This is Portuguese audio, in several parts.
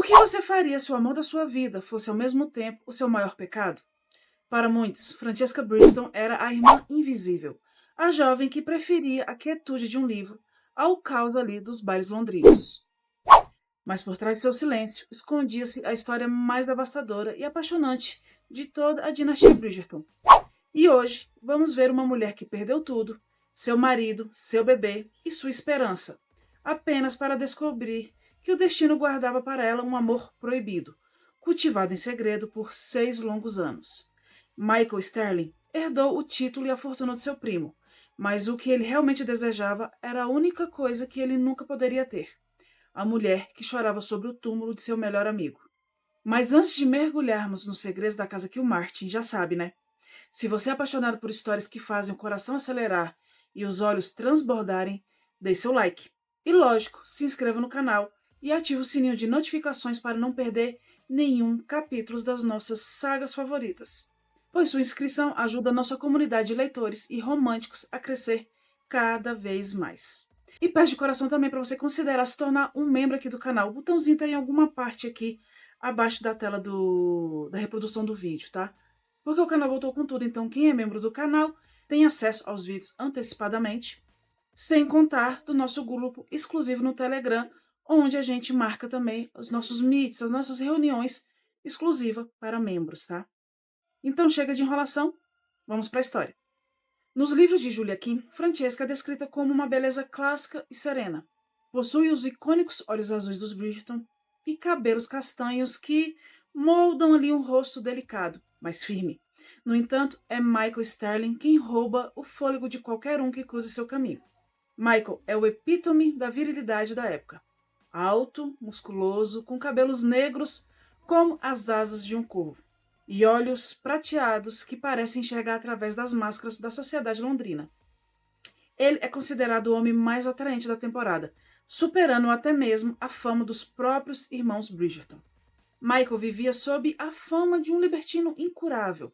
que você faria se o amor da sua vida fosse ao mesmo tempo o seu maior pecado? Para muitos, Francesca Bridgerton era a irmã invisível, a jovem que preferia a quietude de um livro ao caos ali dos bares londrinos. Mas por trás de seu silêncio, escondia-se a história mais devastadora e apaixonante de toda a dinastia Bridgerton. E hoje, vamos ver uma mulher que perdeu tudo, seu marido, seu bebê e sua esperança, apenas para descobrir que o destino guardava para ela um amor proibido, cultivado em segredo por 6 longos anos. Michael Sterling herdou o título e a fortuna de seu primo, mas o que ele realmente desejava era a única coisa que ele nunca poderia ter: a mulher que chorava sobre o túmulo de seu melhor amigo. Mas antes de mergulharmos nos segredos da casa Kilmartin, já sabe, né? Se você é apaixonado por histórias que fazem o coração acelerar e os olhos transbordarem, deixe seu like. E lógico, se inscreva no canal e ative o sininho de notificações para não perder nenhum capítulo das nossas sagas favoritas, pois sua inscrição ajuda a nossa comunidade de leitores e românticos a crescer cada vez mais. E peço de coração também para você considerar se tornar um membro aqui do canal. O botãozinho está em alguma parte aqui abaixo da tela da reprodução do vídeo, tá? Porque o canal voltou com tudo, então quem é membro do canal tem acesso aos vídeos antecipadamente, sem contar do nosso grupo exclusivo no Telegram, onde a gente marca também os nossos meets, as nossas reuniões exclusivas para membros, tá? Então chega de enrolação, vamos para a história. Nos livros de Julia Quinn, Francesca é descrita como uma beleza clássica e serena. Possui os icônicos olhos azuis dos Bridgerton e cabelos castanhos que moldam ali um rosto delicado, mas firme. No entanto, é Michael Sterling quem rouba o fôlego de qualquer um que cruze seu caminho. Michael é o epítome da virilidade da época. Alto, musculoso, com cabelos negros como as asas de um corvo e olhos prateados que parecem enxergar através das máscaras da sociedade londrina. Ele é considerado o homem mais atraente da temporada, superando até mesmo a fama dos próprios irmãos Bridgerton. Michael vivia sob a fama de um libertino incurável,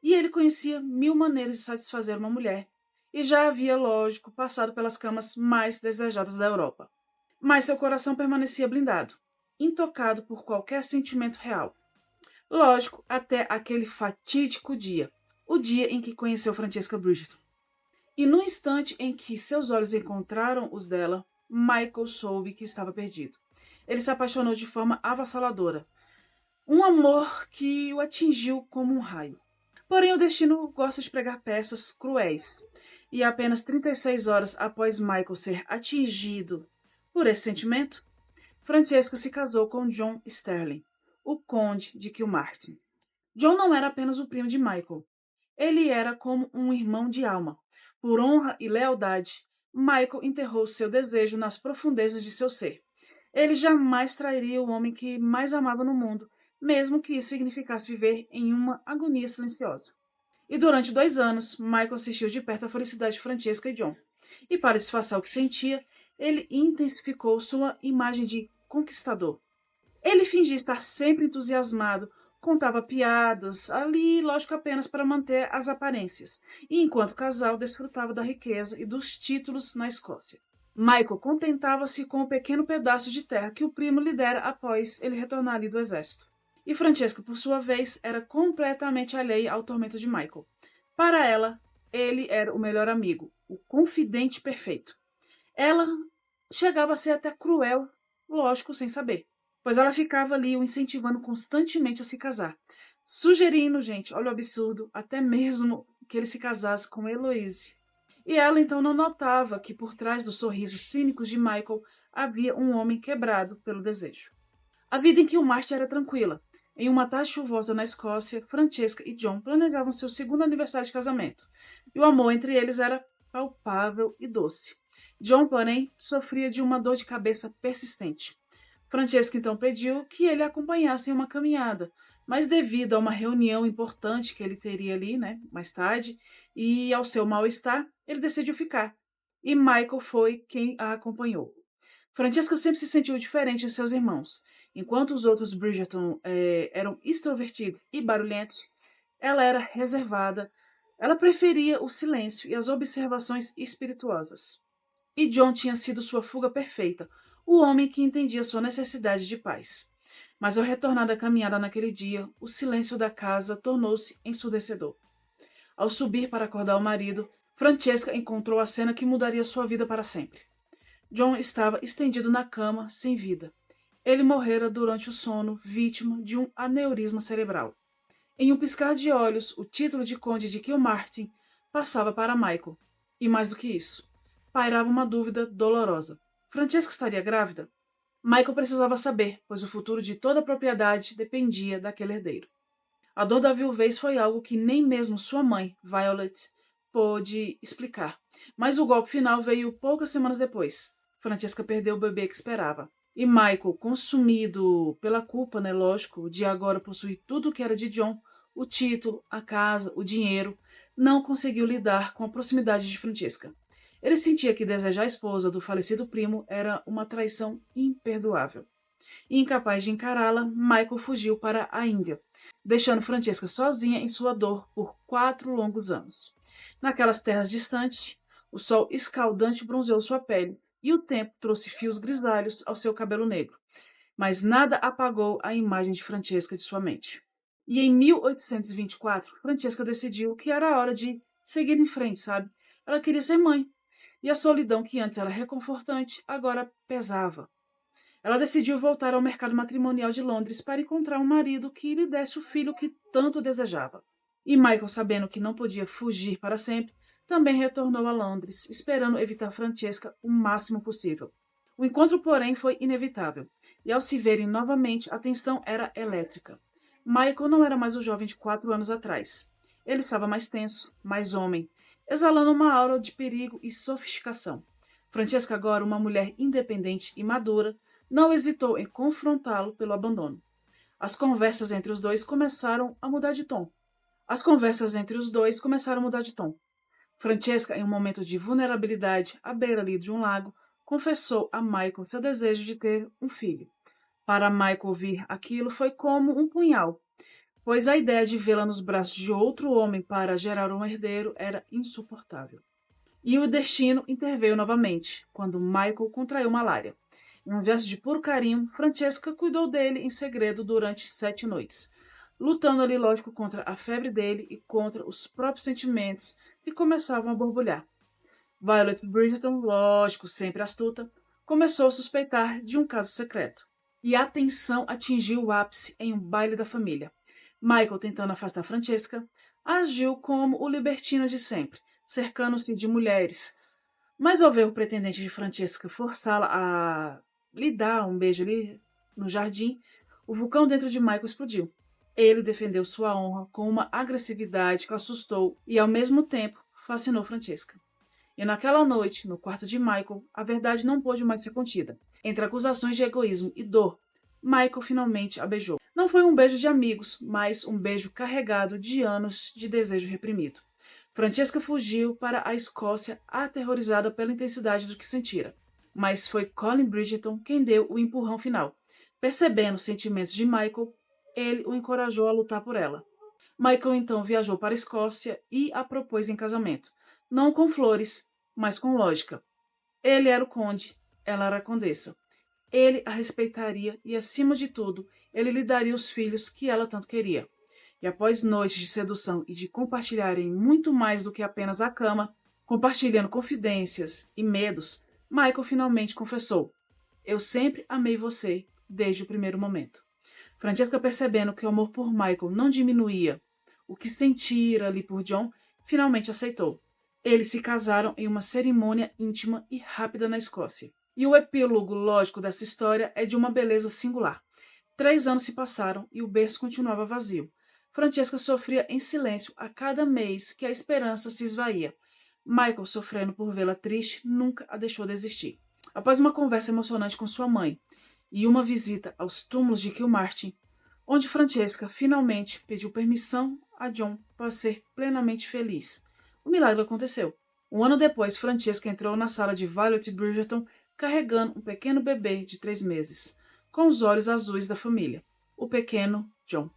e ele conhecia 1000 maneiras de satisfazer uma mulher, e já havia, lógico, passado pelas camas mais desejadas da Europa. Mas seu coração permanecia blindado, intocado por qualquer sentimento real. Lógico, até aquele fatídico dia, o dia em que conheceu Francesca Bridgerton. E no instante em que seus olhos encontraram os dela, Michael soube que estava perdido. Ele se apaixonou de forma avassaladora. Um amor que o atingiu como um raio. Porém, o destino gosta de pregar peças cruéis. E apenas 36 horas após Michael ser atingido por esse sentimento, Francesca se casou com John Sterling, o conde de Kilmartin. John não era apenas o primo de Michael. Ele era como um irmão de alma. Por honra e lealdade, Michael enterrou seu desejo nas profundezas de seu ser. Ele jamais trairia o homem que mais amava no mundo, mesmo que isso significasse viver em uma agonia silenciosa. E durante 2 anos, Michael assistiu de perto a felicidade de Francesca e John. E para disfarçar o que sentia, ele intensificou sua imagem de conquistador. Ele fingia estar sempre entusiasmado, contava piadas, ali, lógico, apenas para manter as aparências, e enquanto o casal desfrutava da riqueza e dos títulos na Escócia. Michael contentava-se com o pequeno pedaço de terra que o primo lhe dera após ele retornar ali do exército. E Francesca, por sua vez, era completamente alheia ao tormento de Michael. Para ela, ele era o melhor amigo, o confidente perfeito. Ela chegava a ser até cruel, lógico, sem saber, pois ela ficava ali o incentivando constantemente a se casar, sugerindo, gente, olha o absurdo, até mesmo que ele se casasse com Heloise. E ela então não notava que por trás dos sorrisos cínicos de Michael havia um homem quebrado pelo desejo. A vida em Kilmartin era tranquila. Em uma tarde chuvosa na Escócia, Francesca e John planejavam seu segundo aniversário de casamento, e o amor entre eles era palpável e doce. John, porém, sofria de uma dor de cabeça persistente. Francesca então pediu que ele a acompanhasse em uma caminhada, mas devido a uma reunião importante que ele teria ali, né, mais tarde, e ao seu mal-estar, ele decidiu ficar. E Michael foi quem a acompanhou. Francesca sempre se sentiu diferente de seus irmãos. Enquanto os outros Bridgerton eram extrovertidos e barulhentos, ela era reservada. Ela preferia o silêncio e as observações espirituosas. E John tinha sido sua fuga perfeita, o homem que entendia sua necessidade de paz. Mas ao retornar da caminhada naquele dia, o silêncio da casa tornou-se ensurdecedor. Ao subir para acordar o marido, Francesca encontrou a cena que mudaria sua vida para sempre. John estava estendido na cama, sem vida. Ele morrera durante o sono, vítima de um aneurisma cerebral. Em um piscar de olhos, o título de conde de Kilmartin passava para Michael. E mais do que isso, pairava uma dúvida dolorosa. Francesca estaria grávida? Michael precisava saber, pois o futuro de toda a propriedade dependia daquele herdeiro. A dor da viuvez foi algo que nem mesmo sua mãe, Violet, pôde explicar. Mas o golpe final veio poucas semanas depois. Francesca perdeu o bebê que esperava. E Michael, consumido pela culpa, lógico, de agora possuir tudo o que era de John, o título, a casa, o dinheiro, não conseguiu lidar com a proximidade de Francesca. Ele sentia que desejar a esposa do falecido primo era uma traição imperdoável. E incapaz de encará-la, Michael fugiu para a Índia, deixando Francesca sozinha em sua dor por 4 longos anos. Naquelas terras distantes, o sol escaldante bronzeou sua pele e o tempo trouxe fios grisalhos ao seu cabelo negro, mas nada apagou a imagem de Francesca de sua mente. E em 1824, Francesca decidiu que era hora de seguir em frente, sabe? Ela queria ser mãe. E a solidão que antes era reconfortante, agora pesava. Ela decidiu voltar ao mercado matrimonial de Londres para encontrar um marido que lhe desse o filho que tanto desejava. E Michael, sabendo que não podia fugir para sempre, também retornou a Londres, esperando evitar Francesca o máximo possível. O encontro, porém, foi inevitável, e ao se verem novamente, a tensão era elétrica. Michael não era mais o jovem de 4 anos atrás. Ele estava mais tenso, mais homem, exalando uma aura de perigo e sofisticação. Francesca, agora uma mulher independente e madura, não hesitou em confrontá-lo pelo abandono. As conversas entre os dois começaram a mudar de tom. Francesca, em um momento de vulnerabilidade à beira de um lago, confessou a Michael seu desejo de ter um filho. Para Michael ouvir aquilo foi como um punhal, pois a ideia de vê-la nos braços de outro homem para gerar um herdeiro era insuportável. E o destino interveio novamente, quando Michael contraiu malária. Em um gesto de puro carinho, Francesca cuidou dele em segredo durante 7 noites, lutando ali, lógico, contra a febre dele e contra os próprios sentimentos que começavam a borbulhar. Violet Bridgerton, lógico, sempre astuta, começou a suspeitar de um caso secreto. E a tensão atingiu o ápice em um baile da família. Michael, tentando afastar Francesca, agiu como o libertino de sempre, cercando-se de mulheres. Mas ao ver o pretendente de Francesca forçá-la a lhe dar um beijo ali no jardim, o vulcão dentro de Michael explodiu. Ele defendeu sua honra com uma agressividade que assustou e, ao mesmo tempo, fascinou Francesca. E naquela noite, no quarto de Michael, a verdade não pôde mais ser contida. Entre acusações de egoísmo e dor, Michael finalmente a beijou. Não foi um beijo de amigos, mas um beijo carregado de anos de desejo reprimido. Francesca fugiu para a Escócia, aterrorizada pela intensidade do que sentira. Mas foi Colin Bridgerton quem deu o empurrão final. Percebendo os sentimentos de Michael, ele o encorajou a lutar por ela. Michael então viajou para a Escócia e a propôs em casamento. Não com flores, mas com lógica. Ele era o conde, ela era a condessa. Ele a respeitaria e, acima de tudo, ele lhe daria os filhos que ela tanto queria. E após noites de sedução e de compartilharem muito mais do que apenas a cama, compartilhando confidências e medos, Michael finalmente confessou: "Eu sempre amei você, desde o primeiro momento." Francesca, percebendo que o amor por Michael não diminuía o que sentira ali por John, finalmente aceitou. Eles se casaram em uma cerimônia íntima e rápida na Escócia. E o epílogo lógico dessa história é de uma beleza singular. 3 anos se passaram e o berço continuava vazio. Francesca sofria em silêncio a cada mês que a esperança se esvaía. Michael, sofrendo por vê-la triste, nunca a deixou desistir. Após uma conversa emocionante com sua mãe e uma visita aos túmulos de Kilmartin, onde Francesca finalmente pediu permissão a John para ser plenamente feliz, o milagre aconteceu. Um ano depois, Francesca entrou na sala de Violet Bridgerton carregando um pequeno bebê de 3 meses, com os olhos azuis da família, o pequeno John.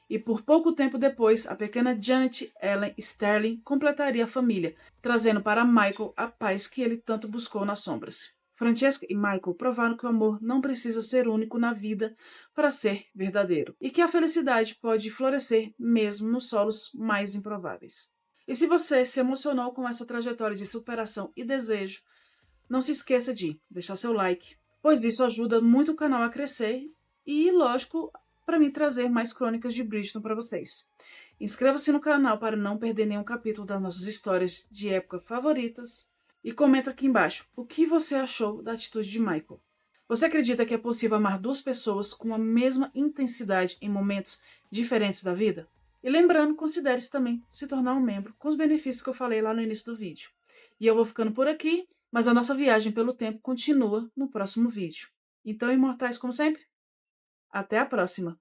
E por pouco tempo depois, a pequena Janet Ellen Sterling completaria a família, trazendo para Michael a paz que ele tanto buscou nas sombras. Francesca e Michael provaram que o amor não precisa ser único na vida para ser verdadeiro e que a felicidade pode florescer mesmo nos solos mais improváveis. E se você se emocionou com essa trajetória de superação e desejo, não se esqueça de deixar seu like, pois isso ajuda muito o canal a crescer e, lógico, para mim trazer mais crônicas de Bridgerton para vocês. Inscreva-se no canal para não perder nenhum capítulo das nossas histórias de época favoritas. E comenta aqui embaixo o que você achou da atitude de Michael. Você acredita que é possível amar duas pessoas com a mesma intensidade em momentos diferentes da vida? E lembrando, considere-se também se tornar um membro com os benefícios que eu falei lá no início do vídeo. E eu vou ficando por aqui, mas a nossa viagem pelo tempo continua no próximo vídeo. Então, imortais como sempre, até a próxima!